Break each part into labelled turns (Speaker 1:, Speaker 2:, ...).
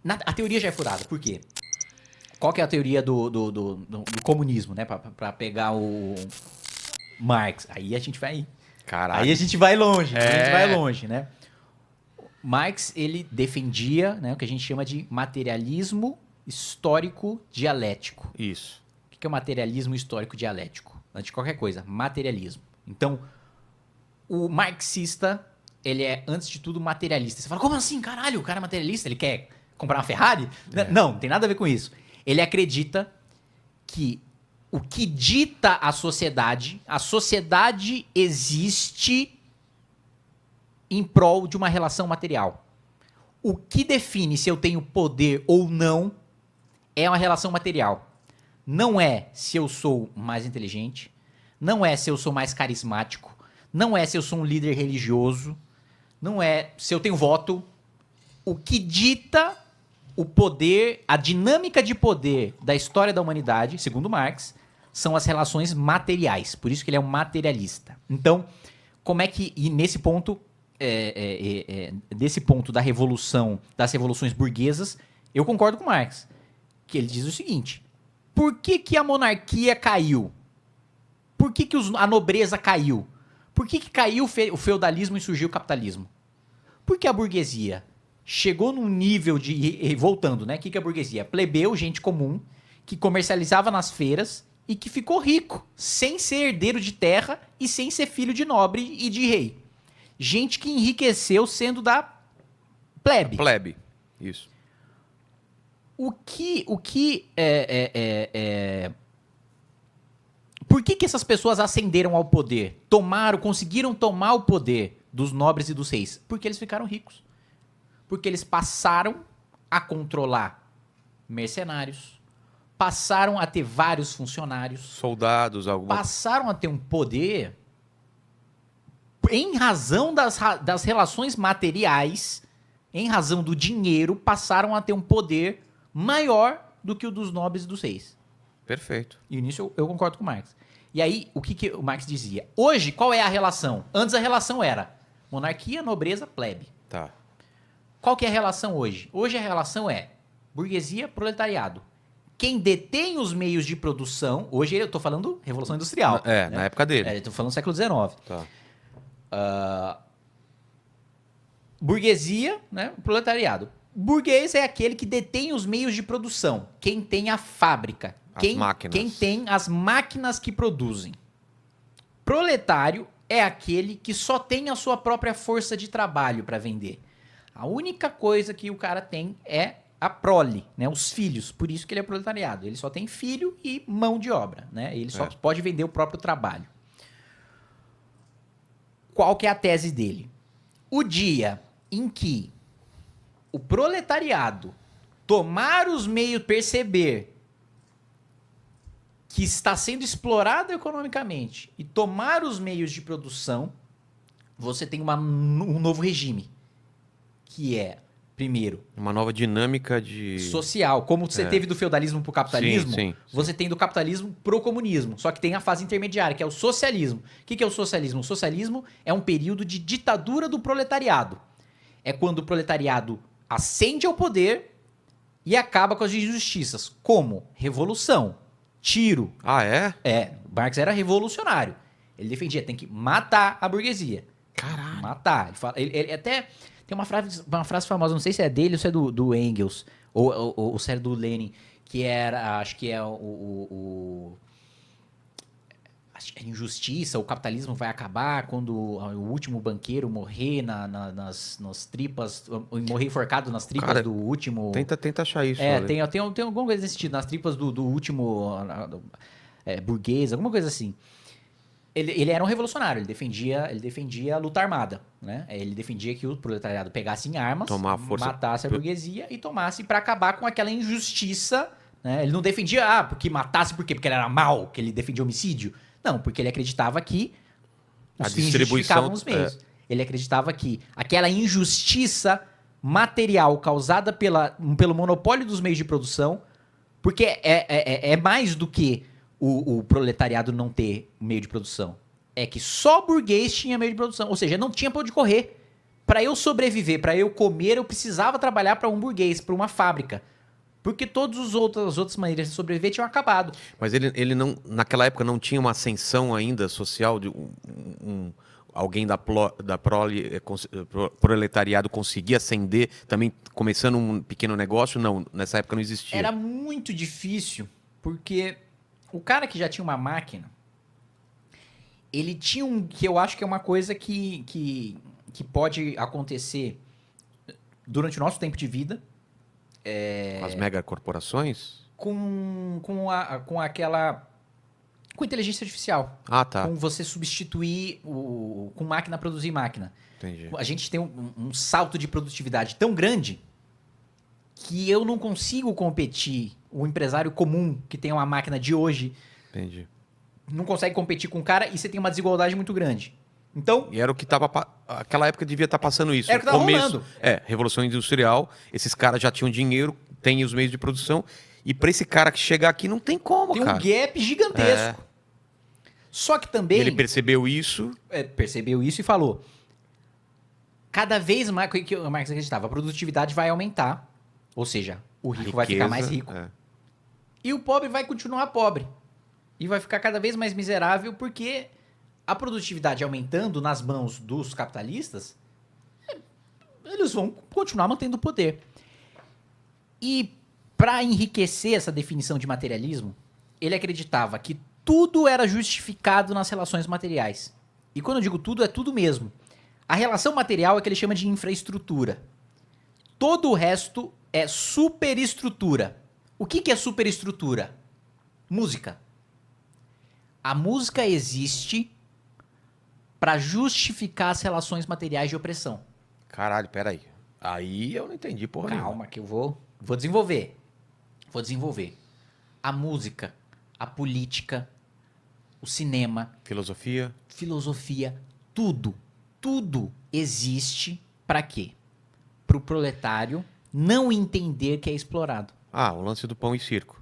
Speaker 1: A teoria já é furada. Por quê? Qual que é a teoria do comunismo, né? Pra pegar o Marx. Aí a gente vai...
Speaker 2: Caraca.
Speaker 1: Aí a gente vai longe.
Speaker 2: É.
Speaker 1: A gente vai longe, né? Marx, ele defendia, né, o que a gente chama de materialismo histórico dialético.
Speaker 2: Isso.
Speaker 1: O que é o materialismo histórico dialético? Antes de qualquer coisa, materialismo. Então, o marxista, ele é, antes de tudo, materialista. Você fala, como assim, caralho? O cara é materialista? Ele quer comprar uma Ferrari? Não, não tem nada a ver com isso. Ele acredita que o que dita a sociedade existe em prol de uma relação material. O que define se eu tenho poder ou não é uma relação material. Não é se eu sou mais inteligente, não é se eu sou mais carismático, não é se eu sou um líder religioso, não é se eu tenho voto. O que dita o poder, a dinâmica de poder da história da humanidade, segundo Marx, são as relações materiais. Por isso que ele é um materialista. Então, como é que... E nesse ponto, desse ponto da revolução, das revoluções burguesas, eu concordo com Marx. Que ele diz o seguinte: por que a monarquia caiu? Por que a nobreza caiu? Por que caiu o feudalismo e surgiu o capitalismo? Porque a burguesia chegou num nível de... Voltando, né? O que é a burguesia? Plebeu, gente comum, que comercializava nas feiras e que ficou rico, sem ser herdeiro de terra e sem ser filho de nobre e de rei. Gente que enriqueceu sendo da plebe.
Speaker 2: Plebe, isso.
Speaker 1: Por que essas pessoas ascenderam ao poder? Conseguiram tomar o poder dos nobres e dos reis? Porque eles ficaram ricos. Porque eles passaram a controlar mercenários, passaram a ter vários funcionários,
Speaker 2: Soldados, alguma...
Speaker 1: passaram a ter um poder em razão das relações materiais, em razão do dinheiro, passaram a ter um poder maior do que o dos nobres e dos reis.
Speaker 2: Perfeito.
Speaker 1: E nisso eu concordo com o Marx. E aí, o que o Marx dizia? Hoje, qual é a relação? Antes a relação era monarquia, nobreza, plebe.
Speaker 2: Tá.
Speaker 1: Qual que é a relação hoje? Hoje a relação é burguesia, proletariado. Quem detém os meios de produção... Hoje eu estou falando Revolução Industrial.
Speaker 2: Na época dele.
Speaker 1: Estou falando século XIX.
Speaker 2: Tá.
Speaker 1: Burguesia, né? Proletariado. Burguês é aquele que detém os meios de produção. Quem tem a fábrica.
Speaker 2: Máquinas.
Speaker 1: Quem tem as máquinas que produzem. Proletário é aquele que só tem a sua própria força de trabalho para vender. A única coisa que o cara tem é a prole, né? Os filhos. Por isso que ele é proletariado. Ele só tem filho e mão de obra, né? Ele só pode vender o próprio trabalho. Qual que é a tese dele? O dia em que o proletariado tomar os meios, perceber que está sendo explorado economicamente e tomar os meios de produção, você tem um novo regime. Que é, primeiro...
Speaker 2: Uma nova dinâmica de...
Speaker 1: social. Como você teve do feudalismo para o capitalismo,
Speaker 2: Sim.
Speaker 1: você tem do capitalismo para o comunismo. Só que tem a fase intermediária, que é o socialismo. O que é o socialismo? O socialismo é um período de ditadura do proletariado. É quando o proletariado ascende ao poder e acaba com as injustiças. Como? Revolução. Tiro.
Speaker 2: Ah, é?
Speaker 1: Marx era revolucionário. Ele defendia, tem que matar a burguesia.
Speaker 2: Caralho.
Speaker 1: Matar. Ele até... Tem uma frase famosa, não sei se é dele ou se é do Engels, ou se é do Lenin, que era, acho que é acho que é injustiça, o capitalismo vai acabar quando o último banqueiro morrer nas tripas, morrer enforcado nas tripas, cara, do último...
Speaker 2: Tenta achar isso.
Speaker 1: Tem alguma coisa desse sentido, nas tripas do último burguês, alguma coisa assim. Ele era um revolucionário, ele defendia a luta armada, né? Ele defendia que o proletariado pegasse em armas, matasse a burguesia e tomasse para acabar com aquela injustiça, né? Ele não defendia, porque matasse por quê? Porque ele era mau, que ele defendia homicídio. Não, porque ele acreditava que os fins justificavam os meios. Ele acreditava que aquela injustiça material causada pelo monopólio dos meios de produção, porque é mais do que o proletariado não ter meio de produção. É que só burguês tinha meio de produção. Ou seja, não tinha pra onde correr. Para eu sobreviver, para eu comer, eu precisava trabalhar para um burguês, para uma fábrica. Porque todas as outras maneiras de sobreviver tinham acabado.
Speaker 2: Mas ele não, naquela época não tinha uma ascensão ainda social de alguém da proletariado conseguir ascender, também começando um pequeno negócio? Não, nessa época não existia.
Speaker 1: Era muito difícil, porque o cara que já tinha uma máquina, ele tinha que eu acho que é uma coisa que pode acontecer durante o nosso tempo de vida.
Speaker 2: Com as megacorporações?
Speaker 1: Com inteligência artificial.
Speaker 2: Ah, tá.
Speaker 1: Com você substituir com máquina produzir máquina.
Speaker 2: Entendi.
Speaker 1: A gente tem um salto de produtividade tão grande que eu não consigo competir. O empresário comum que tem uma máquina de hoje
Speaker 2: Entendi.
Speaker 1: não consegue competir com o cara e você tem uma desigualdade muito grande. Então,
Speaker 2: E era o que tava. Aquela época devia estar passando isso.
Speaker 1: Era o que tava rolando.
Speaker 2: Revolução Industrial, esses caras já tinham dinheiro, têm os meios de produção. E pra esse cara que chegar aqui não tem como,
Speaker 1: tem
Speaker 2: cara.
Speaker 1: um gap gigantesco. Só que também
Speaker 2: Ele percebeu isso.
Speaker 1: percebeu isso e falou: cada vez mais, o que o Marx acreditava, a produtividade vai aumentar. Ou seja, o rico vai ficar mais rico. E o pobre vai continuar pobre. E vai ficar cada vez mais miserável porque a produtividade aumentando nas mãos dos capitalistas, eles vão continuar mantendo o poder. E para enriquecer essa definição de materialismo, ele acreditava que tudo era justificado nas relações materiais. E quando eu digo tudo, é tudo mesmo. A relação material é que ele chama de infraestrutura. Todo o resto é superestrutura. O que é superestrutura? Música. A música existe para justificar as relações materiais de opressão.
Speaker 2: Caralho, peraí. Aí eu não entendi, porra.
Speaker 1: Calma, que eu vou desenvolver. Vou desenvolver. A música, a política, o cinema,
Speaker 2: Filosofia,
Speaker 1: tudo existe para quê? Para o proletário não entender que é explorado.
Speaker 2: Ah, o lance do pão e circo.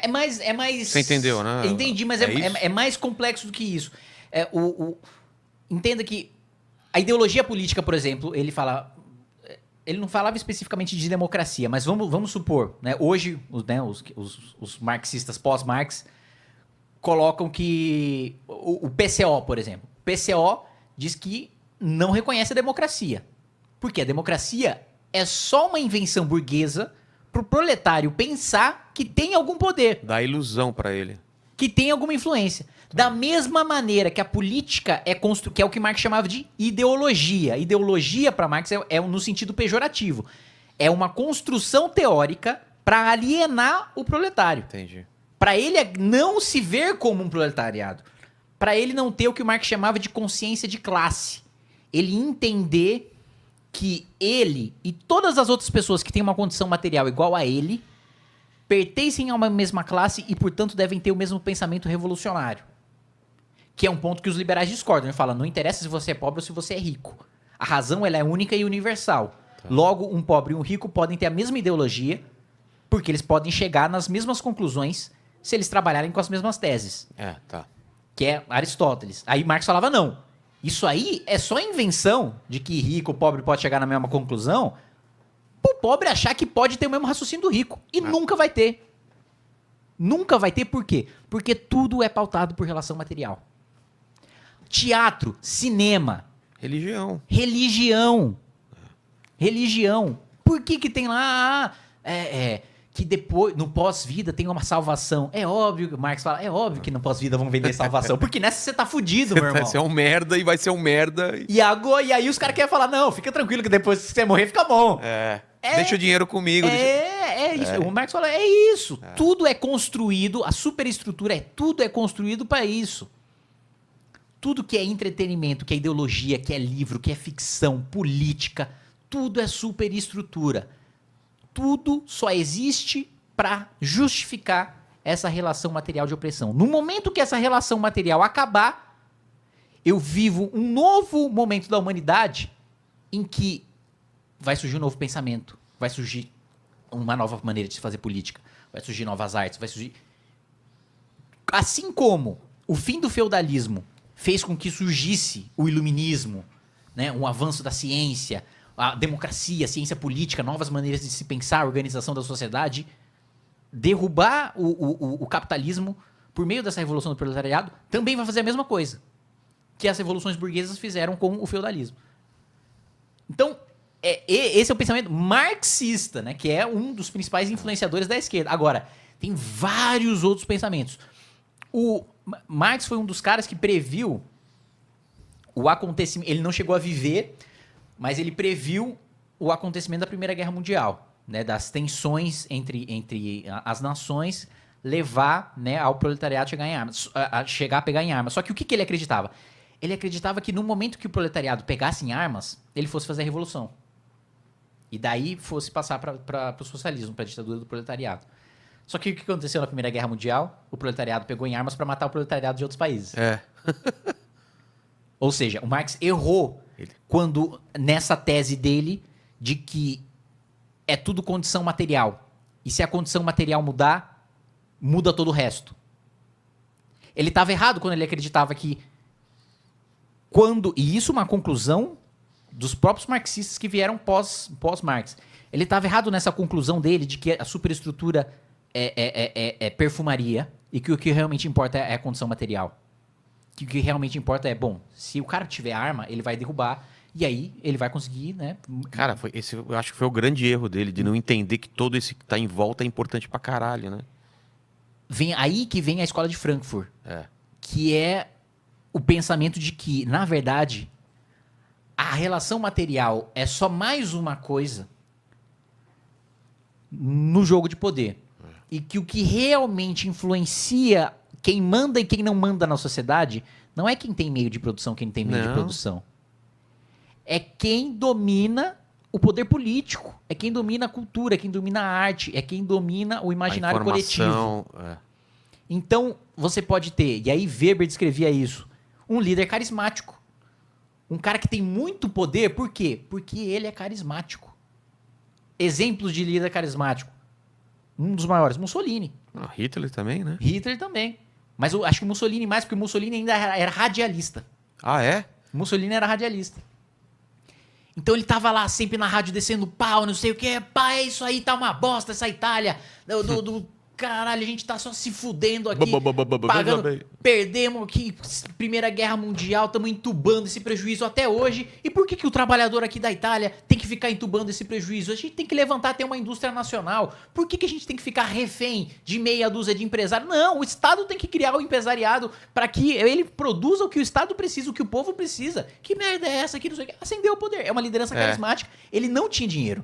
Speaker 1: É mais.
Speaker 2: Você entendeu, né?
Speaker 1: Entendi, mas é mais complexo do que isso. Entenda que a ideologia política, por exemplo, ele não falava especificamente de democracia, mas vamos supor, né, hoje, os marxistas pós-Marx colocam que o PCO, por exemplo, o PCO diz que não reconhece a democracia. Porque a democracia é só uma invenção burguesa pro proletário pensar que tem algum poder.
Speaker 2: Dá ilusão pra ele.
Speaker 1: Que tem alguma influência. Da mesma maneira que a política que é o que Marx chamava de ideologia. Ideologia, para Marx, é no sentido pejorativo. É uma construção teórica para alienar o proletário.
Speaker 2: Entendi.
Speaker 1: Para ele não se ver como um proletariado. Para ele não ter o que o Marx chamava de consciência de classe. Ele entender que ele e todas as outras pessoas que têm uma condição material igual a ele pertencem a uma mesma classe e, portanto, devem ter o mesmo pensamento revolucionário. Que é um ponto que os liberais discordam. Ele fala, não interessa se você é pobre ou se você é rico. A razão ela é única e universal. Tá. Logo, um pobre e um rico podem ter a mesma ideologia, porque eles podem chegar nas mesmas conclusões se eles trabalharem com as mesmas teses.
Speaker 2: Tá.
Speaker 1: Que é Aristóteles. Aí Marx falava, não. Isso aí é só invenção de que rico, pobre pode chegar na mesma conclusão, o pobre achar que pode ter o mesmo raciocínio do rico. E nunca vai ter. Nunca vai ter por quê? Porque tudo é pautado por relação material. Teatro, cinema. Religião. Por que tem lá que depois, no pós-vida, tem uma salvação? É óbvio, o Marx fala, é óbvio que no pós-vida vão vender salvação. Porque nessa você tá fudido, meu irmão.
Speaker 2: Vai ser um merda e vai ser um merda.
Speaker 1: E aí os caras querem falar, não, fica tranquilo que depois que você morrer fica bom.
Speaker 2: Deixa o dinheiro comigo.
Speaker 1: Isso. O Marx fala, é isso. Tudo é construído, a superestrutura tudo é construído para isso. Tudo que é entretenimento, que é ideologia, que é livro, que é ficção, política, tudo é superestrutura. Tudo só existe para justificar essa relação material de opressão. No momento que essa relação material acabar, eu vivo um novo momento da humanidade em que vai surgir um novo pensamento, vai surgir uma nova maneira de se fazer política, vai surgir novas artes, vai surgir... Assim como o fim do feudalismo fez com que surgisse o iluminismo, né, um avanço da ciência, a democracia, a ciência política, novas maneiras de se pensar, a organização da sociedade, derrubar o capitalismo por meio dessa revolução do proletariado, também vai fazer a mesma coisa que as revoluções burguesas fizeram com o feudalismo. Então, esse é o pensamento marxista, né, que é um dos principais influenciadores da esquerda. Agora, tem vários outros pensamentos. O Marx foi um dos caras que previu o acontecimento. Ele não chegou a viver, mas ele previu o acontecimento da Primeira Guerra Mundial, né, das tensões entre as nações, levar, né, ao proletariado chegar a pegar em armas. Só que o que ele acreditava? Ele acreditava que no momento que o proletariado pegasse em armas, ele fosse fazer a revolução. E daí fosse passar para o socialismo, para a ditadura do proletariado. Só que o que aconteceu na Primeira Guerra Mundial? O proletariado pegou em armas para matar o proletariado de outros países. Ou seja, o Marx errou quando, nessa tese dele, de que é tudo condição material. E se a condição material mudar, muda todo o resto. Ele estava errado quando ele acreditava que e isso é uma conclusão dos próprios marxistas que vieram pós-Marx. Ele estava errado nessa conclusão dele de que a superestrutura é perfumaria e que o que realmente importa é a condição material. Que o que realmente importa é, bom, se o cara tiver arma, ele vai derrubar e aí ele vai conseguir, né?
Speaker 2: Cara, eu acho que foi o grande erro dele, de não entender que todo esse que tá em volta é importante pra caralho, né?
Speaker 1: Aí que vem a escola de Frankfurt, que é o pensamento de que, na verdade, a relação material é só mais uma coisa no jogo de poder. E que o que realmente influencia quem manda e quem não manda na sociedade não é quem tem meio de produção, quem tem meio de produção. É quem domina o poder político, é quem domina a cultura, é quem domina a arte, é quem domina o imaginário coletivo. Então, você pode ter, e aí Weber descrevia isso, um líder carismático. Um cara que tem muito poder, por quê? Porque ele é carismático. Exemplos de líder carismático. Um dos maiores, Mussolini.
Speaker 2: Hitler também, né?
Speaker 1: Hitler também. Mas eu acho que o Mussolini mais, porque o Mussolini ainda era radialista.
Speaker 2: Ah, é?
Speaker 1: O Mussolini era radialista. Então ele tava lá sempre na rádio descendo pau, não sei o que. Pá, é isso aí, tá uma bosta essa Itália. Caralho, a gente tá só se fudendo aqui, pagando, perdemos aqui, Primeira Guerra Mundial, estamos entubando esse prejuízo até hoje. E por que o trabalhador aqui da Itália tem que ficar entubando esse prejuízo? A gente tem que levantar até uma indústria nacional. Por que a gente tem que ficar refém de meia dúzia de empresários? Não, o Estado tem que criar o empresariado para que ele produza o que o Estado precisa, o que o povo precisa. Que merda é essa aqui? Não sei o que. Acendeu o poder. É uma liderança carismática. Ele não tinha dinheiro.